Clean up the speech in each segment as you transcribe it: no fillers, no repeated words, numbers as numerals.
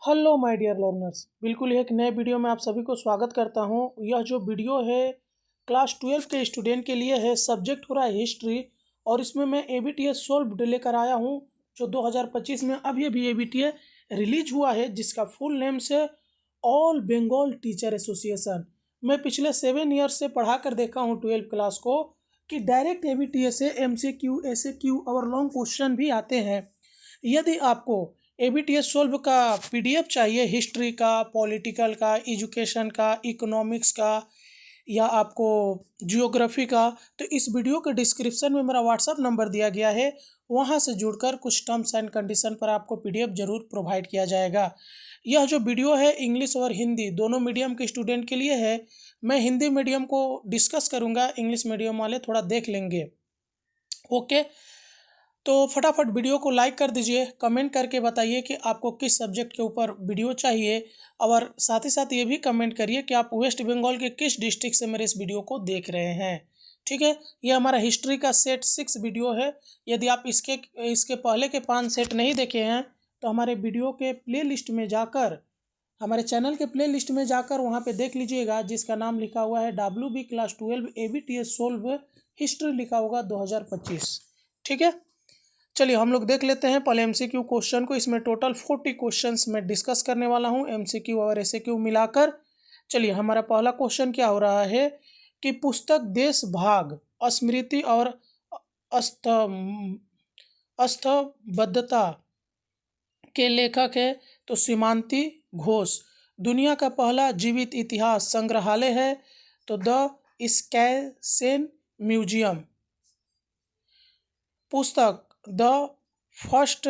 Hello my dear learners, बिल्कुल ही एक नए वीडियो में आप सभी को स्वागत करता हूं। यह जो वीडियो है क्लास 12 के स्टूडेंट के लिए है। सब्जेक्ट हो रहा है हिस्ट्री और इसमें मैं एबीटीए सॉल्व्ड लेकर आया हूं, जो 2025 में अभी अभी एबीटीए रिलीज हुआ है, जिसका फुल नेम से ऑल बंगाल टीचर एसोसिएशन। मैं पिछले 7 ईयर्स से पढ़ा कर देखा हूँ 12 क्लास को कि डायरेक्ट एबीटीए से एमसीक्यू, एसएक्यू और लॉन्ग क्वेश्चन भी आते हैं। यदि आपको एबीटीएस सोल्व का पीडीएफ चाहिए, हिस्ट्री का, पॉलिटिकल का, एजुकेशन का, इकोनॉमिक्स का या आपको जियोग्राफी का, तो इस वीडियो के डिस्क्रिप्शन में मेरा व्हाट्सअप नंबर दिया गया है। वहां से जुड़कर कुछ टर्म्स एंड कंडीशन पर आपको पीडीएफ जरूर प्रोवाइड किया जाएगा। यह जो वीडियो है इंग्लिश और हिंदी दोनों मीडियम के स्टूडेंट के लिए है। मैं हिंदी मीडियम को डिस्कस करूँगा, इंग्लिश मीडियम वाले थोड़ा देख लेंगे। ओके, तो फटाफट वीडियो को लाइक कर दीजिए, कमेंट करके बताइए कि आपको किस सब्जेक्ट के ऊपर वीडियो चाहिए, और साथ ही साथ ये भी कमेंट करिए कि आप वेस्ट बंगाल के किस डिस्ट्रिक्ट से मेरे इस वीडियो को देख रहे हैं। ठीक है, ये हमारा हिस्ट्री का सेट 6 वीडियो है। यदि आप इसके पहले के 5 सेट नहीं देखे हैं तो हमारे वीडियो के प्लेलिस्ट में जाकर, हमारे चैनल के प्लेलिस्ट में जाकर वहाँ पे देख लीजिएगा, जिसका नाम लिखा हुआ है WB क्लास 12 एबीटीएस सोल्व हिस्ट्री लिखा होगा 2025। ठीक है, चलिए हम लोग देख लेते हैं पहले एमसीक्यू क्वेश्चन को। इसमें टोटल 40 क्वेश्चंस मैं डिस्कस करने वाला हूं, एमसीक्यू और एसएक्यू मिलाकर। चलिए, हमारा पहला क्वेश्चन क्या हो रहा है कि पुस्तक देश भाग, स्मृति और अस्थ अस्थबद्धता के लेखक है तो सीमांती घोष। दुनिया का पहला जीवित इतिहास संग्रहालय है तो द स्कैसेन म्यूजियम। पुस्तक द फर्स्ट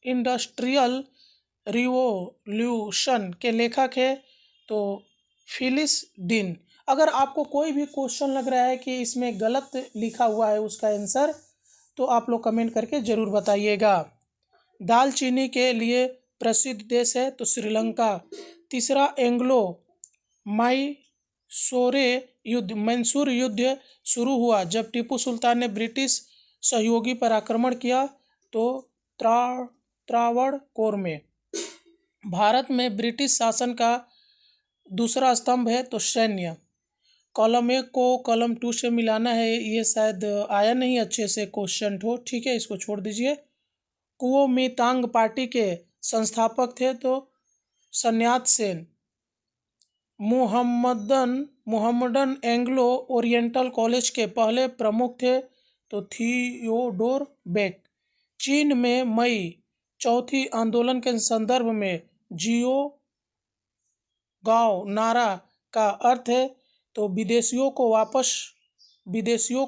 इंडस्ट्रियल रिवोल्यूशन के लेखक है तो फिलिस डीन। अगर आपको कोई भी क्वेश्चन लग रहा है कि इसमें गलत लिखा हुआ है उसका आंसर, तो आप लोग कमेंट करके ज़रूर बताइएगा। दालचीनी के लिए प्रसिद्ध देश है तो श्रीलंका। तीसरा एंग्लो मैसूर युद्ध शुरू हुआ जब टीपू सुल्तान ने ब्रिटिश सहयोगी पर आक्रमण किया तो त्रावणकोर में। भारत में ब्रिटिश शासन का दूसरा स्तंभ है तो सैन्य। कॉलम 1 को कॉलम 2 से मिलाना है, ये शायद आया नहीं अच्छे से क्वेश्चन हो। ठीक है, इसको छोड़ दीजिए। कुओमितांग पार्टी के संस्थापक थे तो सन्यात सेन। मुहम्मदन एंग्लो ओरिएंटल कॉलेज के पहले प्रमुख थे तो थियोडोर बेक। चीन में मई चौथी आंदोलन के संदर्भ में जियो गाओ नारा का अर्थ है तो विदेशियों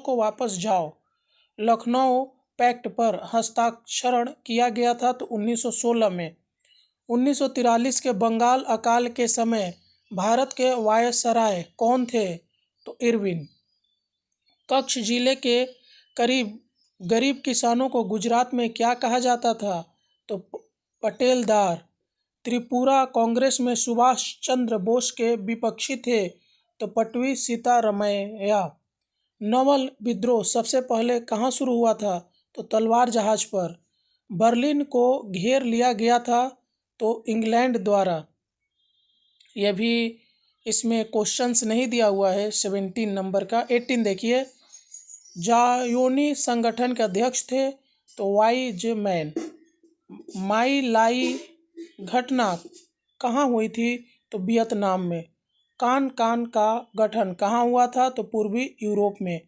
को वापस जाओ। लखनऊ पैक्ट पर हस्ताक्षर किया गया था तो 1916 में। 1943 के बंगाल अकाल के समय भारत के वायसराय कौन थे तो इरविन। कच्छ जिले के करीब गरीब किसानों को गुजरात में क्या कहा जाता था तो पटेलदार। त्रिपुरा कांग्रेस में सुभाष चंद्र बोस के विपक्षी थे तो पटवी सीतारमैया। नवल विद्रोह सबसे पहले कहाँ शुरू हुआ था तो तलवार जहाज पर। बर्लिन को घेर लिया गया था तो इंग्लैंड द्वारा। यह भी इसमें क्वेश्चंस नहीं दिया हुआ है 17 नंबर का। 18 देखिए, जायोनी संगठन के अध्यक्ष थे तो वाइजमैन। माई लाई घटना कहाँ हुई थी तो वियतनाम में। कान का गठन कहाँ हुआ था तो पूर्वी यूरोप में।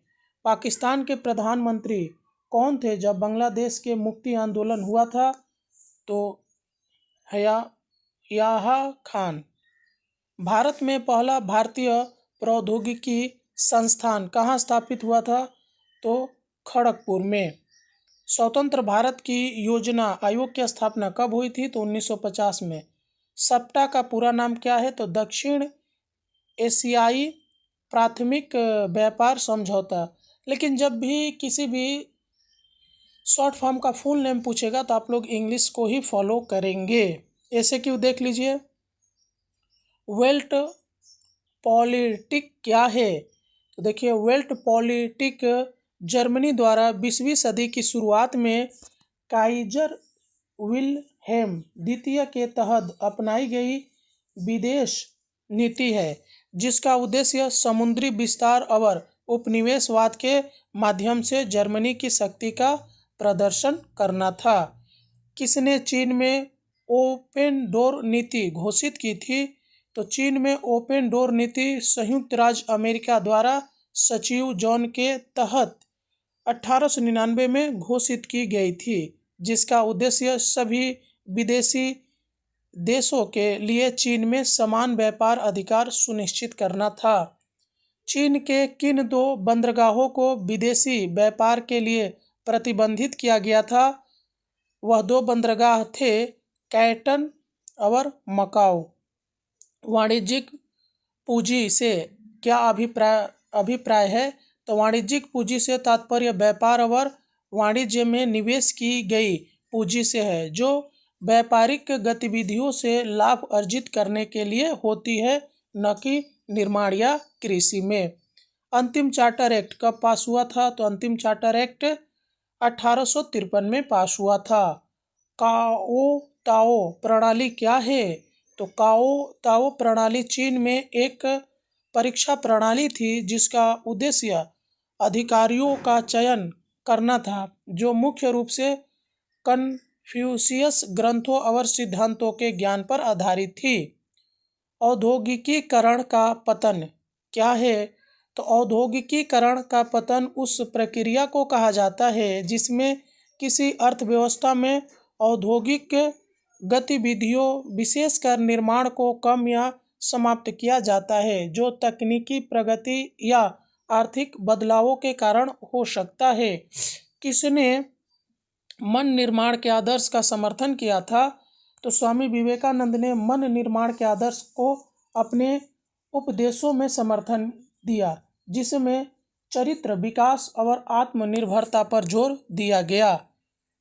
पाकिस्तान के प्रधानमंत्री कौन थे जब बांग्लादेश के मुक्ति आंदोलन हुआ था तो याहा खान। भारत में पहला भारतीय प्रौद्योगिकी संस्थान कहाँ स्थापित हुआ था तो खड़गपुर में। स्वतंत्र भारत की योजना आयोग की स्थापना कब हुई थी तो 1950 में। सप्टा का पूरा नाम क्या है तो दक्षिण एशियाई प्राथमिक व्यापार समझौता। लेकिन जब भी किसी भी शॉर्ट फॉर्म का फुल नेम पूछेगा तो आप लोग इंग्लिश को ही फॉलो करेंगे। ऐसे क्यों देख लीजिए। वेल्ट पॉलिटिक क्या है तो देखिए, वेल्ट पॉलिटिक जर्मनी द्वारा 20वीं सदी की शुरुआत में काइजर हेम द्वितीय के तहत अपनाई गई विदेश नीति है, जिसका उद्देश्य समुद्री विस्तार और उपनिवेशवाद के माध्यम से जर्मनी की शक्ति का प्रदर्शन करना था। किसने चीन में ओपन डोर नीति घोषित की थी? तो चीन में ओपन डोर नीति संयुक्त राज्य अमेरिका द्वारा सचिव जॉन के तहत 1899 में घोषित की गई थी, जिसका उद्देश्य सभी विदेशी देशों के लिए चीन में समान व्यापार अधिकार सुनिश्चित करना था। चीन के किन दो बंदरगाहों को विदेशी व्यापार के लिए प्रतिबंधित किया गया था? वह दो बंदरगाह थे कैंटन और मकाओ। वाणिज्यिक पूंजी से क्या अभिप्राय है? तो वाणिज्यिक पूंजी से तात्पर्य व्यापार और वाणिज्य में निवेश की गई पूंजी से है, जो व्यापारिक गतिविधियों से लाभ अर्जित करने के लिए होती है, न कि निर्माण या कृषि में। अंतिम चार्टर एक्ट कब पास हुआ था? तो अंतिम चार्टर एक्ट 1853 में पास हुआ था। काओ ताओ प्रणाली क्या है? तो काओ ताओ प्रणाली चीन में एक परीक्षा प्रणाली थी, जिसका उद्देश्य अधिकारियों का चयन करना था, जो मुख्य रूप से कन्फ्यूशियस ग्रंथों और सिद्धांतों के ज्ञान पर आधारित थी। औद्योगिकीकरण का पतन क्या है? तो औद्योगिकीकरण का पतन उस प्रक्रिया को कहा जाता है जिसमें किसी अर्थव्यवस्था में औद्योगिक गतिविधियों, विशेषकर निर्माण को कम या समाप्त किया जाता है, जो तकनीकी प्रगति या आर्थिक बदलावों के कारण हो सकता है। किसने मन निर्माण के आदर्श का समर्थन किया था? तो स्वामी विवेकानंद ने मन निर्माण के आदर्श को अपने उपदेशों में समर्थन दिया, जिसमें चरित्र विकास और आत्मनिर्भरता पर जोर दिया गया।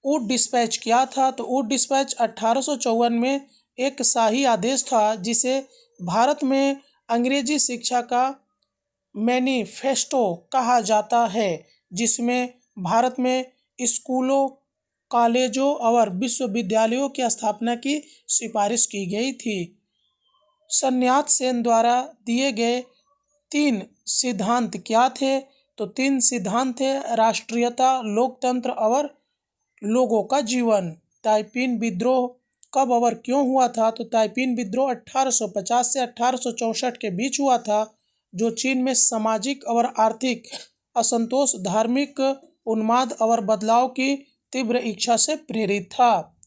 वुड डिस्पैच क्या था? तो वुड डिस्पैच 1854 में एक शाही आदेश था, जिसे भारत में अंग्रेजी शिक्षा का मैनिफेस्टो कहा जाता है, जिसमें भारत में स्कूलों, कॉलेजों और विश्वविद्यालयों की स्थापना की सिफारिश की गई थी। सन्यात सेन द्वारा दिए गए 3 सिद्धांत क्या थे? तो 3 सिद्धांत थे राष्ट्रीयता, लोकतंत्र और लोगों का जीवन। ताइपीन विद्रोह कब और क्यों हुआ था? तो ताइपीन विद्रोह 1850 से 1864 के बीच हुआ था, जो चीन में सामाजिक और आर्थिक असंतोष, धार्मिक उन्माद और बदलाव की तीव्र इच्छा से प्रेरित था।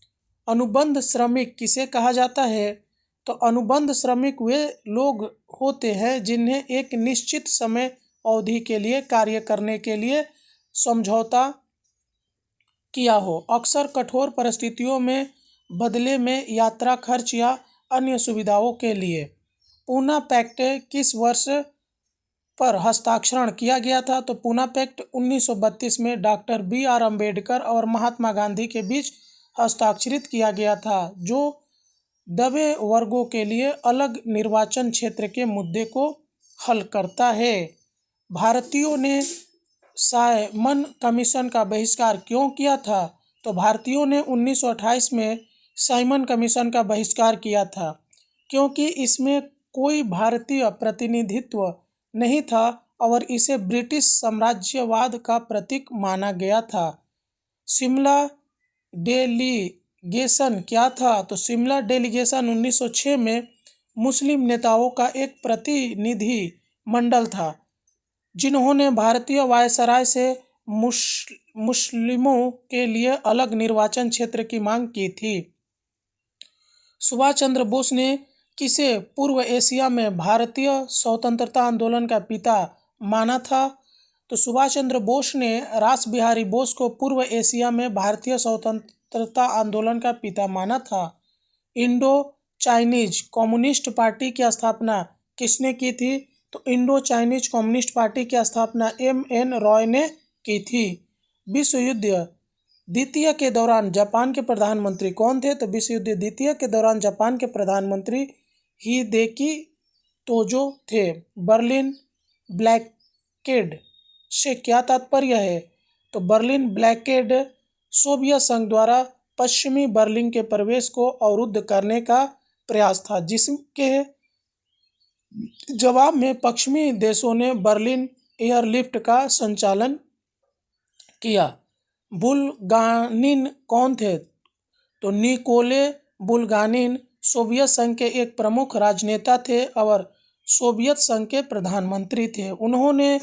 अनुबंध श्रमिक किसे कहा जाता है? तो अनुबंध श्रमिक वे लोग होते हैं जिन्हें एक निश्चित समय अवधि के लिए कार्य करने के लिए समझौता किया हो, अक्सर कठोर परिस्थितियों में बदले में यात्रा खर्च या अन्य सुविधाओं के लिए। पूना पैक्ट किस वर्ष पर हस्ताक्षर किया गया था? तो पूना पैक्ट 1932 में डॉक्टर BR अम्बेडकर और महात्मा गांधी के बीच हस्ताक्षरित किया गया था, जो दबे वर्गों के लिए अलग निर्वाचन क्षेत्र के मुद्दे को हल करता है। भारतीयों ने साइमन कमीशन का बहिष्कार क्यों किया था? तो भारतीयों ने 1928 में साइमन कमीशन का बहिष्कार किया था, क्योंकि इसमें कोई भारतीय प्रतिनिधित्व नहीं था और इसे ब्रिटिश साम्राज्यवाद का प्रतीक माना गया था। शिमला डेलीगेशन क्या था? तो शिमला डेलीगेशन 1906 में मुस्लिम नेताओं का एक प्रतिनिधि मंडल था, जिन्होंने भारतीय वायसराय से मुस्लिमों के लिए अलग निर्वाचन क्षेत्र की मांग की थी। सुभाष चंद्र बोस ने किसे पूर्व एशिया में भारतीय स्वतंत्रता आंदोलन का पिता माना था? तो सुभाष चंद्र बोस ने रास बिहारी बोस को पूर्व एशिया में भारतीय स्वतंत्रता आंदोलन का पिता माना था। इंडो चाइनीज कम्युनिस्ट पार्टी की स्थापना किसने की थी? तो इंडो चाइनीज कम्युनिस्ट पार्टी की स्थापना MN रॉय ने की थी। विश्व युद्ध द्वितीय के दौरान जापान के प्रधानमंत्री कौन थे? तो विश्व युद्ध द्वितीय के दौरान जापान के प्रधानमंत्री हिदेकी तोजो थे। बर्लिन ब्लॉकेड से क्या तात्पर्य है? तो बर्लिन ब्लॉकेड सोवियत संघ द्वारा पश्चिमी बर्लिन के प्रवेश को अवरुद्ध करने का प्रयास था, जिसके जवाब में पश्चिमी देशों ने बर्लिन एयरलिफ्ट का संचालन किया। बुल्गानिन कौन थे? तो निकोले बुल्गानिन सोवियत संघ के एक प्रमुख राजनेता थे और सोवियत संघ के प्रधानमंत्री थे। उन्होंने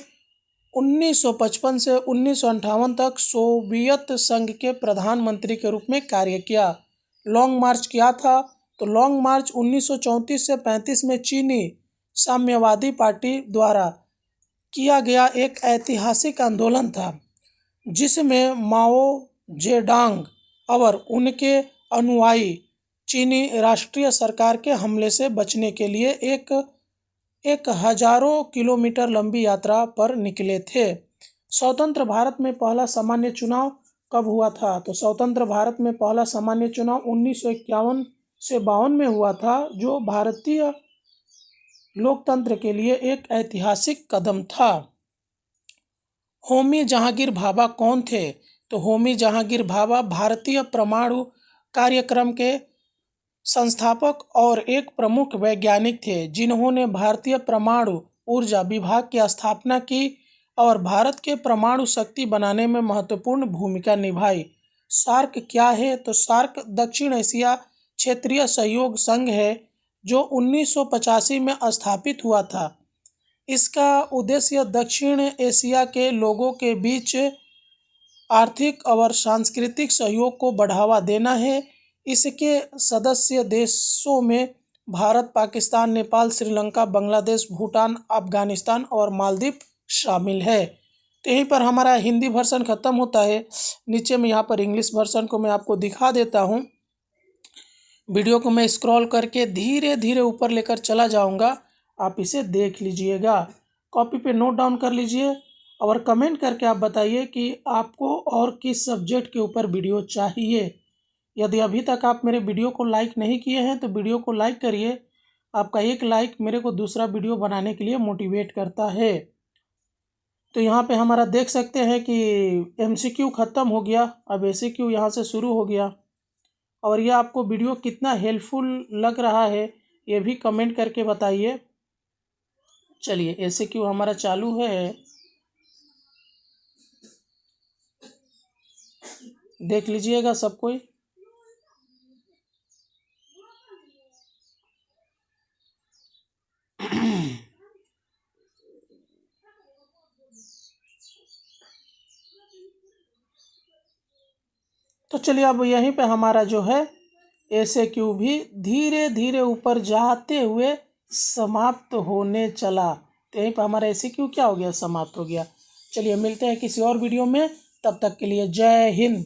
1955 से 1958 तक सोवियत संघ के प्रधानमंत्री के रूप में कार्य किया। लॉन्ग मार्च क्या था? तो लॉन्ग मार्च 1934 से 35 में चीनी साम्यवादी पार्टी द्वारा किया गया एक ऐतिहासिक आंदोलन था, जिसमें माओ जेडोंग और उनके अनुयायी चीनी राष्ट्रीय सरकार के हमले से बचने के लिए एक हजारों किलोमीटर लंबी यात्रा पर निकले थे। स्वतंत्र भारत में पहला सामान्य चुनाव कब हुआ था? तो स्वतंत्र भारत में पहला सामान्य चुनाव 1951 से 52 में हुआ था, जो भारतीय लोकतंत्र के लिए एक ऐतिहासिक कदम था। होमी जहांगीर भाभा कौन थे? तो होमी जहांगीर भाभा भारतीय परमाणु कार्यक्रम के संस्थापक और एक प्रमुख वैज्ञानिक थे, जिन्होंने भारतीय परमाणु ऊर्जा विभाग की स्थापना की और भारत के परमाणु शक्ति बनाने में महत्वपूर्ण भूमिका निभाई। सार्क क्या है? तो सार्क दक्षिण एशिया क्षेत्रीय सहयोग संघ है, जो 1985 में स्थापित हुआ था। इसका उद्देश्य दक्षिण एशिया के लोगों के बीच आर्थिक और सांस्कृतिक सहयोग को बढ़ावा देना है। इसके सदस्य देशों में भारत, पाकिस्तान, नेपाल, श्रीलंका, बांग्लादेश, भूटान, अफगानिस्तान और मालदीव शामिल है। तो यहीं पर हमारा हिंदी वर्जन ख़त्म होता है। नीचे में यहाँ पर इंग्लिश वर्जन को मैं आपको दिखा देता हूँ। वीडियो को मैं स्क्रॉल करके धीरे धीरे ऊपर लेकर चला जाऊँगा, आप इसे देख लीजिएगा। कॉपी पे नोट डाउन कर लीजिए और कमेंट करके आप बताइए कि आपको और किस सब्जेक्ट के ऊपर वीडियो चाहिए। यदि अभी तक आप मेरे वीडियो को लाइक नहीं किए हैं तो वीडियो को लाइक करिए। आपका एक लाइक मेरे को दूसरा वीडियो बनाने के लिए मोटिवेट करता है। तो यहाँ पे हमारा देख सकते हैं कि MCQ ख़त्म हो गया, अब ACQ यहाँ से शुरू हो गया। और यह आपको वीडियो कितना हेल्पफुल लग रहा है ये भी कमेंट करके बताइए। चलिए ACQ हमारा चालू है, देख लीजिएगा सब कोई। तो चलिए अब यहीं पे हमारा जो है ACQ भी धीरे धीरे ऊपर जाते हुए समाप्त होने चला। तो यहीं पे हमारा ACQ क्या हो गया? समाप्त हो गया। चलिए मिलते हैं किसी और वीडियो में, तब तक के लिए जय हिंद।